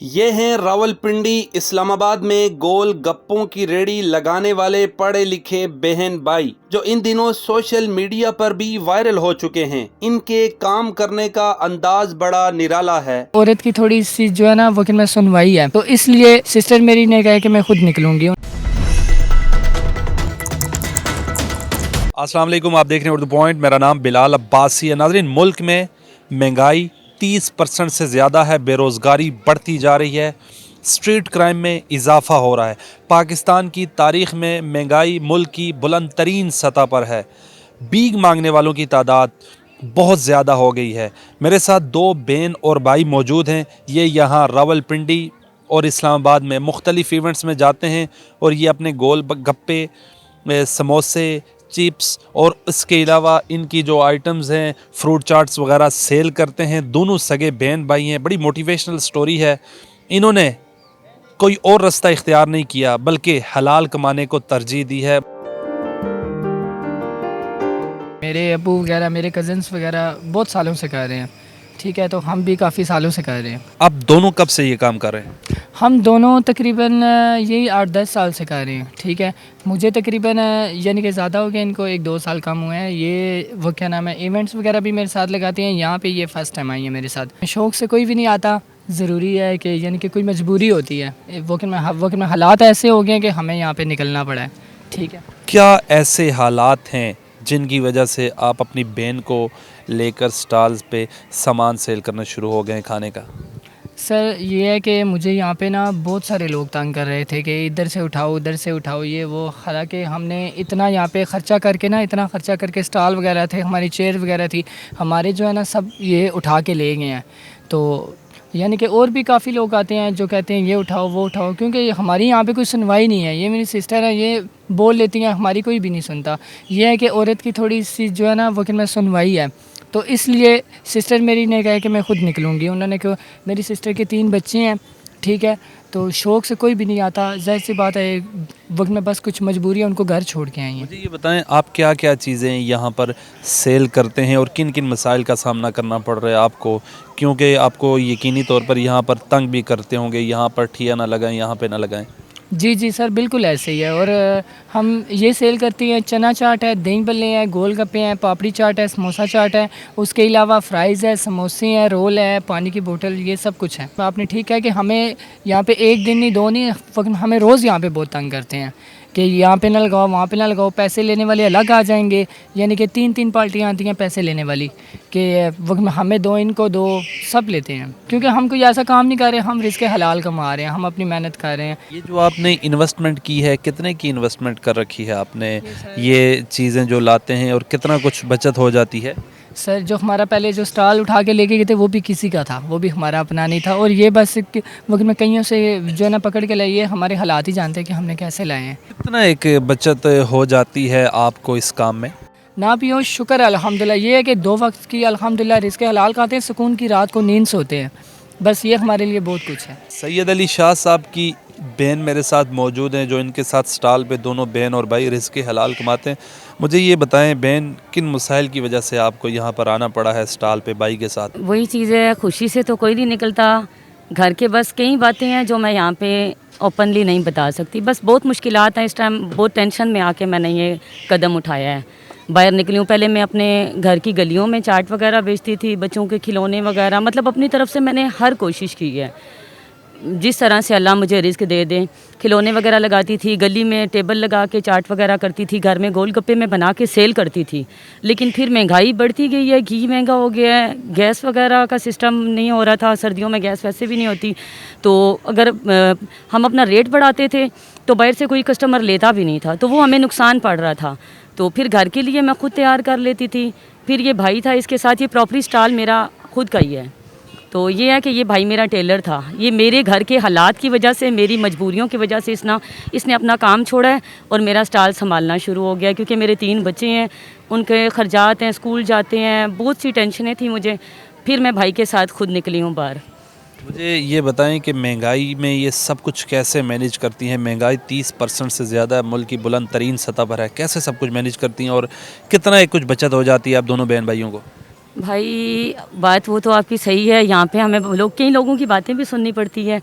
ये हैं रावलपिंडी इस्लामाबाद में गोल गप्पों की रेडी लगाने वाले पढ़े लिखे बहन भाई जो इन दिनों सोशल मीडिया पर भी वायरल हो चुके हैं। इनके काम करने का अंदाज बड़ा निराला है। औरत की थोड़ी सी जो है ना वो कि मैं सुनवाई है, तो इसलिए सिस्टर मेरी ने कहा कि मैं खुद निकलूंगी। अस्सलाम वालेकुम, आप देख रहे हैं उर्दू पॉइंट। मेरा नाम बिलाल अब्बासी है। नाज़रीन, मुल्क में महंगाई 30% से ज़्यादा है, बेरोज़गारी बढ़ती जा रही है, स्ट्रीट क्राइम में इजाफ़ा हो रहा है। पाकिस्तान की तारीख़ में महंगाई मुल्क की बुलंद तरीन सतह पर है। भीख मांगने वालों की तादाद बहुत ज़्यादा हो गई है। मेरे साथ दो बहन और भाई मौजूद हैं। ये यहाँ रावलपिंडी और इस्लामाबाद में मुख्तलिफ़ इवेंट्स में जाते हैं और ये अपने गोल गप्पे, समोसे, चिप्स और इसके अलावा इनकी जो आइटम्स हैं फ्रूट चाट्स वगैरह सेल करते हैं। दोनों सगे बहन भाई हैं। बड़ी मोटिवेशनल स्टोरी है। इन्होंने कोई और रास्ता इख्तियार नहीं किया बल्कि हलाल कमाने को तरजीह दी है। मेरे अबू वगैरह, मेरे कज़न्स वगैरह बहुत सालों से कर रहे हैं, ठीक है, तो हम भी काफ़ी सालों से कर रहे हैं। आप दोनों कब से ये काम कर रहे हैं? हम दोनों तकरीबन यही 8-10 साल से कर रहे हैं, ठीक है। मुझे तकरीबन यानी कि ज़्यादा हो गया, इनको 1-2 साल कम हुए हैं। ये वो क्या नाम है, इवेंट्स वगैरह भी मेरे साथ लगाते हैं। यहाँ पे ये फ़र्स्ट टाइम आई है मेरे साथ। शौक़ से कोई भी नहीं आता, ज़रूरी है कि यानी कि कोई मजबूरी होती है। वो कि मैं हालात ऐसे हो गए हैं कि हमें यहाँ पे निकलना पड़ा है, ठीक है। क्या ऐसे हालात हैं जिनकी वजह से आप अपनी बहन को लेकर स्टॉल्स पे सामान सेल करना शुरू हो गए खाने का? सर ये है कि मुझे यहाँ पे ना बहुत सारे लोग तंग कर रहे थे कि इधर से उठाओ, उधर से उठाओ, ये वो। हालांकि हमने इतना यहाँ पे ख़र्चा करके ना, इतना ख़र्चा करके स्टॉल वगैरह थे, हमारी चेयर वगैरह थी, हमारे जो है ना सब ये उठा के ले गए हैं। तो यानी कि और भी काफ़ी लोग आते हैं जो कहते हैं ये उठाओ वो उठाओ, क्योंकि हमारी यहाँ पे कोई सुनवाई नहीं है। ये मेरी सिस्टर है, ये बोल लेती हैं, हमारी कोई भी नहीं सुनता। ये है कि औरत की थोड़ी सी जो है ना वो कि मैं सुनवाई है, तो इसलिए सिस्टर मेरी ने कहा कि मैं खुद निकलूँगी। उन्होंने कहा, मेरी सिस्टर के 3 बच्चे हैं, ठीक है, तो शौक़ से कोई भी नहीं आता, ज़ाहिर सी बात है, वक्त में बस कुछ मजबूरी है, उनको घर छोड़ के आई हैं। मुझे ये बताएं, आप क्या क्या चीज़ें यहाँ पर सेल करते हैं और किन किन मसाइल का सामना करना पड़ रहा है आपको, क्योंकि आपको यकीनी तौर पर यहाँ पर तंग भी करते होंगे, यहाँ पर ठिया ना लगाएं, यहाँ पे ना लगाएं। जी जी सर, बिल्कुल ऐसे ही है। और हम ये सेल करती हैं, चना चाट है, दही बल्ले हैं, गोलगप्पे हैं, पापड़ी चाट है, समोसा चाट है, उसके अलावा फ्राइज़ है, समोसे हैं, रोल है, पानी की बोतल, ये सब कुछ है। आपने ठीक है कि हमें यहाँ पे एक दिन नहीं, 2 नहीं, हमें रोज़ यहाँ पे बहुत तंग करते हैं कि यहाँ पे ना लगाओ, वहाँ पे ना लगाओ। पैसे लेने वाले अलग आ जाएंगे, यानी कि 3-3 पार्टियाँ आती हैं पैसे लेने वाली कि वक्त में हमें दो, इनको दो, सब लेते हैं। क्योंकि हम कोई ऐसा काम नहीं कर रहे, हम रिज़्क़ हलाल कमा रहे हैं, हम अपनी मेहनत कर रहे हैं। ये जो आपने इन्वेस्टमेंट की है, कितने की इन्वेस्टमेंट कर रखी है आपने ये चीज़ें जो लाते हैं, और कितना कुछ बचत हो जाती है? सर जो हमारा पहले जो स्टॉल उठा के लेके गए थे वो भी किसी का था, वो भी हमारा अपना नहीं था। और ये बस वक्त में कईयों से जो है ना पकड़ के लाइए, हमारे हालात ही जानते हैं कि हमने कैसे लाए हैं। कितना एक बचत हो जाती है आपको इस काम में? ना भी हो शुक्र है अल्हम्दुलिल्लाह। ये है कि 2 वक्त की अल्हम्दुलिल्लाह रिज़्क़ हलाल खाते हैं, सुकून की रात को नींद सोते हैं, बस ये हमारे लिए बहुत कुछ है। सैयद अली शाह साहब की बहन मेरे साथ मौजूद हैं, जो इनके साथ स्टॉल पे दोनों बहन और भाई रिज़्क़ हलाल कमाते हैं। मुझे ये बताएं बहन, किन मसाइल की वजह से आपको यहाँ पर आना पड़ा है स्टॉल पे भाई के साथ? वही चीज़ है, खुशी से तो कोई नहीं निकलता। घर के बस कई बातें हैं जो मैं यहाँ पे ओपनली नहीं बता सकती। बस बहुत मुश्किलात हैं इस टाइम, बहुत टेंशन में आके मैंने ये कदम उठाया है। बाहर निकली हूँ, पहले मैं अपने घर की गलियों में चाट वगैरह बेचती थी, बच्चों के खिलौने वगैरह, मतलब अपनी तरफ से मैंने हर कोशिश की है जिस तरह से अल्लाह मुझे रिज़्क़ दे दे। खिलौने वगैरह लगाती थी, गली में टेबल लगा के चाट वगैरह करती थी, घर में गोलगप्पे में बना के सेल करती थी। लेकिन फिर महंगाई बढ़ती गई है, घी महंगा हो गया है, गैस वगैरह का सिस्टम नहीं हो रहा था, सर्दियों में गैस वैसे भी नहीं होती, तो अगर हम अपना रेट बढ़ाते थे तो बाहर से कोई कस्टमर लेता भी नहीं था, तो वो हमें नुकसान पड़ रहा था। तो फिर घर के लिए मैं खुद तैयार कर लेती थी। फिर ये भाई था, इसके साथ ये प्रॉपर्टी स्टॉल मेरा खुद का ही है। तो ये है कि ये भाई मेरा टेलर था, ये मेरे घर के हालात की वजह से, मेरी मजबूरियों की वजह से इसने अपना काम छोड़ा है और मेरा स्टॉल संभालना शुरू हो गया। क्योंकि मेरे 3 बच्चे हैं, उनके खर्चात हैं, स्कूल जाते हैं, बहुत सी टेंशनें थी मुझे। फिर मैं भाई के साथ खुद निकली हूँ बाहर। मुझे ये बताएं कि महंगाई में ये सब कुछ कैसे मैनेज करती हैं? महंगाई 30% से ज़्यादा मुल्क की बुलंद तरीन सतह पर है, कैसे सब कुछ मैनेज करती हैं और कितना एक कुछ बचत हो जाती है आप दोनों बहन भाइयों को? भाई बात वो तो आपकी सही है। यहाँ पे हमें कई लोगों की बातें भी सुननी पड़ती है।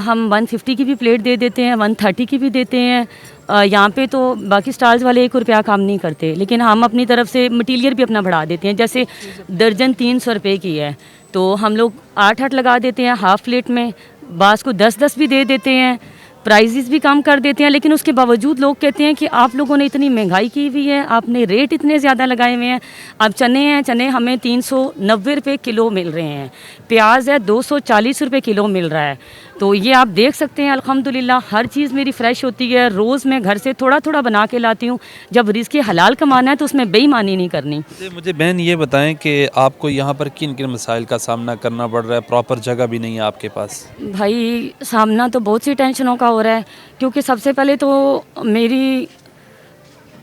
हम 150 की भी प्लेट दे देते हैं, 130 की भी देते हैं। यहाँ पे तो बाकी स्टॉल्स वाले 1 रुपया कम नहीं करते, लेकिन हम अपनी तरफ से मटीरियल भी अपना बढ़ा देते हैं। जैसे दर्जन 300 रुपये की है तो हम लोग 8-8 लगा देते हैं हाफ़ प्लेट में, बास को 10-10 भी दे देते हैं, प्राइजेस भी कम कर देते हैं। लेकिन उसके बावजूद लोग कहते हैं कि आप लोगों ने इतनी महंगाई की हुई है, आपने रेट इतने ज़्यादा लगाए हुए हैं। अब चने हैं, चने हमें 390 रुपये किलो मिल रहे हैं, प्याज है 240 रुपये किलो मिल रहा है। तो ये आप देख सकते हैं अल्हम्दुलिल्लाह हर चीज़ मेरी फ़्रेश होती है। रोज़ मैं घर से थोड़ा थोड़ा बना के लाती हूँ। जब रिज़्क़ हलाल कमाना है तो उसमें बेईमानी नहीं करनी। मुझे बहन ये बताएं कि आपको यहाँ पर किन किन मसाइल का सामना करना पड़ रहा है? प्रॉपर जगह भी नहीं है आपके पास। भाई सामना तो बहुत सी टेंशनों का हो रहा है, क्योंकि सबसे पहले तो मेरी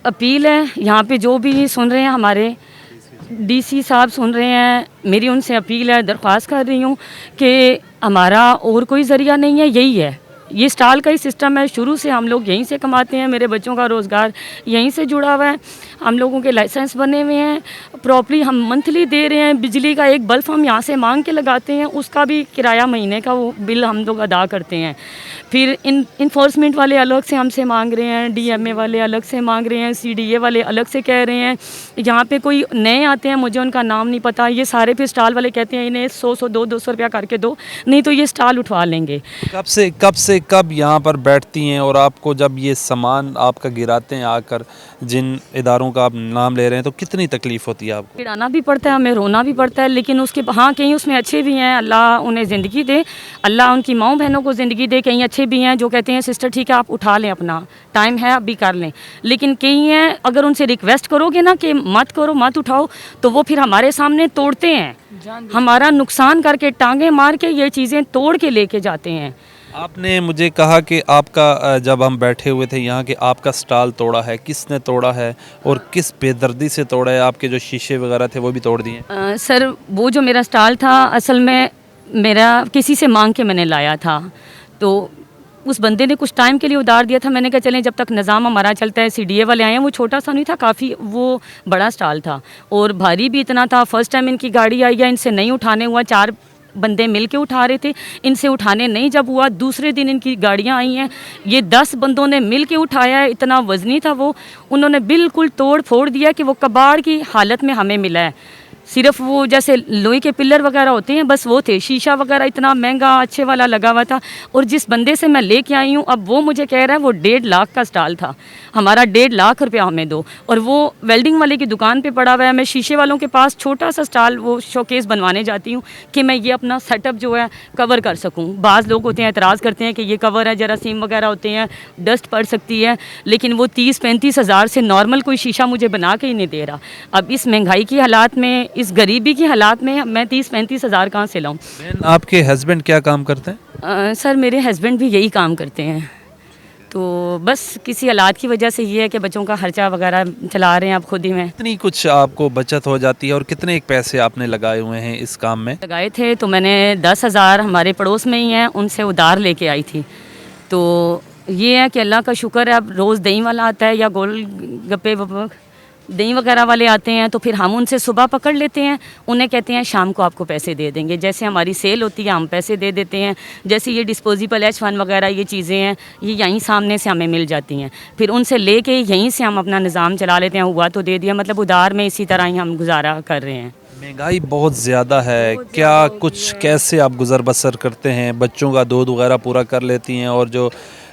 अपील है, यहाँ पे जो भी सुन रहे हैं, हमारे डीसी साहब सुन रहे हैं, मेरी उनसे अपील है, दरख्वास्त कर रही हूँ कि हमारा और कोई ज़रिया नहीं है, यही है, ये स्टॉल का ही सिस्टम है। शुरू से हम लोग यहीं से कमाते हैं, मेरे बच्चों का रोज़गार यहीं से जुड़ा हुआ है। हम लोगों के लाइसेंस बने हुए हैं, प्रॉपर्ली हम मंथली दे रहे हैं। बिजली का एक बल्ब हम यहाँ से मांग के लगाते हैं, उसका भी किराया महीने का वो बिल हम लोग अदा करते हैं। फिर इन्फोर्समेंट वाले अलग से हमसे मांग रहे हैं, डीएमए वाले अलग से मांग रहे हैं, सीडीए वाले अलग से कह रहे हैं। यहाँ पे कोई नए आते हैं, मुझे उनका नाम नहीं पता, ये सारे फिर स्टॉल वाले कहते हैं इन्हें 100 200 रुपया करके दो, नहीं तो ये स्टॉल उठवा लेंगे। कब यहाँ पर बैठती हैं और आपको जब ये सामान आपका गिराते हैं आकर, जिन इदारों का आप नाम ले रहे हैं, तो कितनी तकलीफ़ होती है आपको? गिराना भी पड़ता है, हमें रोना भी पड़ता है, लेकिन उसके हाँ कहीं उसमें अच्छे भी हैं, अल्लाह उन्हें ज़िंदगी दे, अल्लाह उनकी माओ बहनों को ज़िंदगी दे। कहीं अच्छे भी हैं जो कहते हैं सिस्टर ठीक है आप उठा लें, अपना टाइम है अभी कर लें। लेकिन कई हैं अगर उनसे रिक्वेस्ट करोगे ना कि मत करो मत उठाओ, तो वो फिर हमारे सामने तोड़ते हैं, हमारा नुकसान करके टांगे मार के ये चीज़ें तोड़ के लेके जाते हैं। आपने मुझे कहा कि आपका जब हम बैठे हुए थे यहाँ कि आपका स्टॉल तोड़ा है, किसने तोड़ा है और किस बेदर्दी से तोड़ा है? आपके जो शीशे वगैरह थे वो भी तोड़ दिए? सर वो जो मेरा स्टॉल था असल में मेरा किसी से मांग के मैंने लाया था, तो उस बंदे ने कुछ टाइम के लिए उधार दिया था। मैंने कहा चलें जब तक निज़ाम हमारा चलता है। सीडीए वाले आए हैं, वो छोटा सा नहीं था, काफ़ी वो बड़ा स्टॉल था और भारी भी इतना था। फर्स्ट टाइम इनकी गाड़ी आई है, इनसे नहीं उठाने हुआ, 4 बंदे मिल के उठा रहे थे, इनसे उठाने नहीं जब हुआ, दूसरे दिन इनकी गाड़ियाँ आई हैं, ये 10 बंदों ने मिल के उठाया है, इतना वज़नी था वो, उन्होंने बिल्कुल तोड़ फोड़ दिया कि वो कबाड़ की हालत में हमें मिला है। सिर्फ वो जैसे लोहे के पिलर वगैरह होते हैं बस वो थे, शीशा वगैरह इतना महंगा अच्छे वाला लगा हुआ था। और जिस बंदे से मैं लेके आई हूँ अब वो मुझे कह रहा है वो 1.5 लाख का स्टॉल था, हमारा 1.5 लाख रुपया हमें दो, और वो वेल्डिंग वाले की दुकान पे पड़ा हुआ है। मैं शीशे वालों के पास छोटा सा स्टॉल वो शोकेस बनवाने जाती हूँ कि मैं ये अपना सेटअप जो है कवर कर सकूँ। बाज़ लोग होते हैं एतराज़ करते हैं कि ये कवर है, जरासीम वगैरह होते हैं, डस्ट पड़ सकती है, लेकिन वो 30-35 हज़ार से नॉर्मल कोई शीशा मुझे बना के ही नहीं दे रहा। अब इस महंगाई की हालात में, इस गरीबी की हालात में मैं 30-35 हज़ार कहाँ से लाऊं? आपके हस्बैंड क्या काम करते हैं? सर मेरे हस्बैंड भी यही काम करते हैं, तो बस किसी हालात की वजह से ये है कि बच्चों का खर्चा वगैरह चला रहे हैं आप खुद ही में। कितनी कुछ आपको बचत हो जाती है और कितने एक पैसे आपने लगाए हुए हैं इस काम में? लगाए थे तो मैंने 10,000 हमारे पड़ोस में ही हैं उनसे उधार लेके आई थी। तो ये है कि अल्लाह का शुक्र है, अब रोज़ दही वाला आता है या गोल गप्पे दही वगैरह वाले आते हैं, तो फिर हम उनसे सुबह पकड़ लेते हैं, उन्हें कहते हैं शाम को आपको पैसे दे देंगे। जैसे हमारी सेल होती है हम पैसे दे देते हैं। जैसे ये डिस्पोजेबल H1 वगैरह ये चीज़ें हैं, ये यहीं सामने से हमें मिल जाती हैं, फिर उनसे लेके यहीं से हम अपना निज़ाम चला लेते हैं। हुआ तो दे दिया, मतलब उधार में इसी तरह ही हम गुजारा कर रहे हैं। महंगाई बहुत ज़्यादा है, क्या कुछ कैसे आप गुज़र बसर करते हैं? बच्चों का दूध वगैरह पूरा कर लेती हैं और जो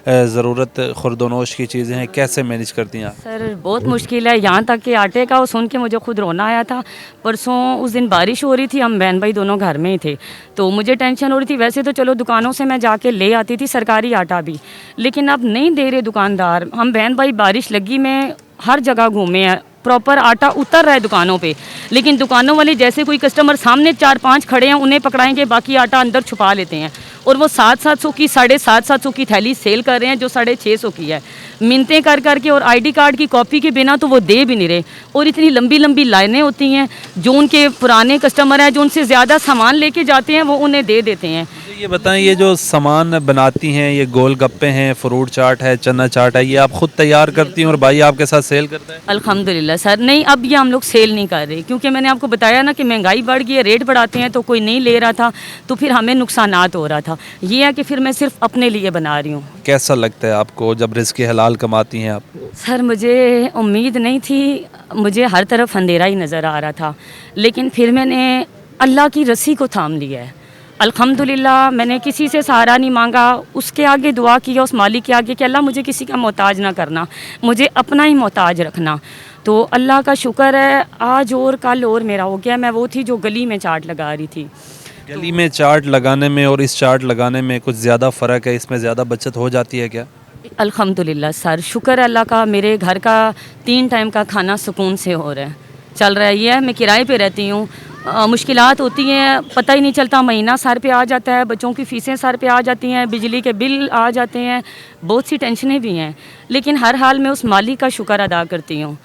ज़रूरत खुर्दोनोश की चीज़ें हैं कैसे मैनेज करती हैं आप? सर बहुत मुश्किल है, यहाँ तक कि आटे का वो सुन के मुझे खुद रोना आया था। परसों उस दिन बारिश हो रही थी, हम बहन भाई दोनों घर में ही थे, तो मुझे टेंशन हो रही थी। वैसे तो चलो दुकानों से मैं जाके ले आती थी सरकारी आटा भी, लेकिन अब नहीं दे रहे दुकानदार। हम बहन भाई बारिश लगी में हर जगह घूमे हैं, प्रॉपर आटा उतर रहा है दुकानों पे, लेकिन दुकानों वाले जैसे कोई कस्टमर सामने 4-5 खड़े हैं उन्हें पकड़ाएंगे, बाकी आटा अंदर छुपा लेते हैं, और वो 700-700 की 750 की थैली सेल कर रहे हैं जो 650 की है। मिन्नतें कर करके और आईडी कार्ड की कॉपी के बिना तो वो दे भी नहीं रहे। और इतनी लंबी लंबी लाइनें होती हैं, जो उनके पुराने कस्टमर हैं जो उनसे ज़्यादा सामान लेके जाते हैं वो उन्हें दे देते हैं। ये बताएं, ये जो सामान बनाती हैं, ये गोलगप्पे हैं, फ्रूट चाट है, चना चाट है, ये आप खुद तैयार करती हैं और भाई आपके साथ सेल करता है? अल्हम्दुलिल्लाह सर। नहीं, अब ये हम लोग सेल नहीं कर रहे, क्योंकि मैंने आपको बताया ना कि महंगाई बढ़ गई है, रेट बढ़ाते हैं तो कोई नहीं ले रहा था, तो फिर हमें नुकसानात हो रहा था। ये है कि फिर मैं सिर्फ अपने लिए बना रही हूँ। कैसा लगता है आपको जब रिज़्क़ हलाल कमाती हैं आप? सर मुझे उम्मीद नहीं थी, मुझे हर तरफ अंधेरा ही नज़र आ रहा था, लेकिन फिर मैंने अल्लाह की रस्सी को थाम लिया है। अल्हम्दुलिल्लाह, मैंने किसी से सहारा नहीं मांगा, उसके आगे दुआ किया, उस मालिक के आगे कि अल्लाह मुझे किसी का मोहताज ना करना, मुझे अपना ही मोहताज रखना। तो अल्लाह का शुक्र है, आज और कल और मेरा हो गया। मैं वो थी जो गली में चाट लगा रही थी। गली में चाट लगाने में और इस चाट लगाने में कुछ ज़्यादा फ़र्क है? इसमें ज़्यादा बचत हो जाती है क्या? अल्हम्दुलिल्लाह सर, शुक्र है अल्लाह का, मेरे घर का 3 टाइम का खाना सुकून से हो रहा है, चल रहा है। ये है, मैं किराए पे रहती हूँ, मुश्किलात होती हैं, पता ही नहीं चलता, महीना सर पे आ जाता है, बच्चों की फ़ीसें सर पे आ जाती हैं, बिजली के बिल आ जाते हैं, बहुत सी टेंशनें भी हैं, लेकिन हर हाल में उस मालिक का शुक्र अदा करती हूँ।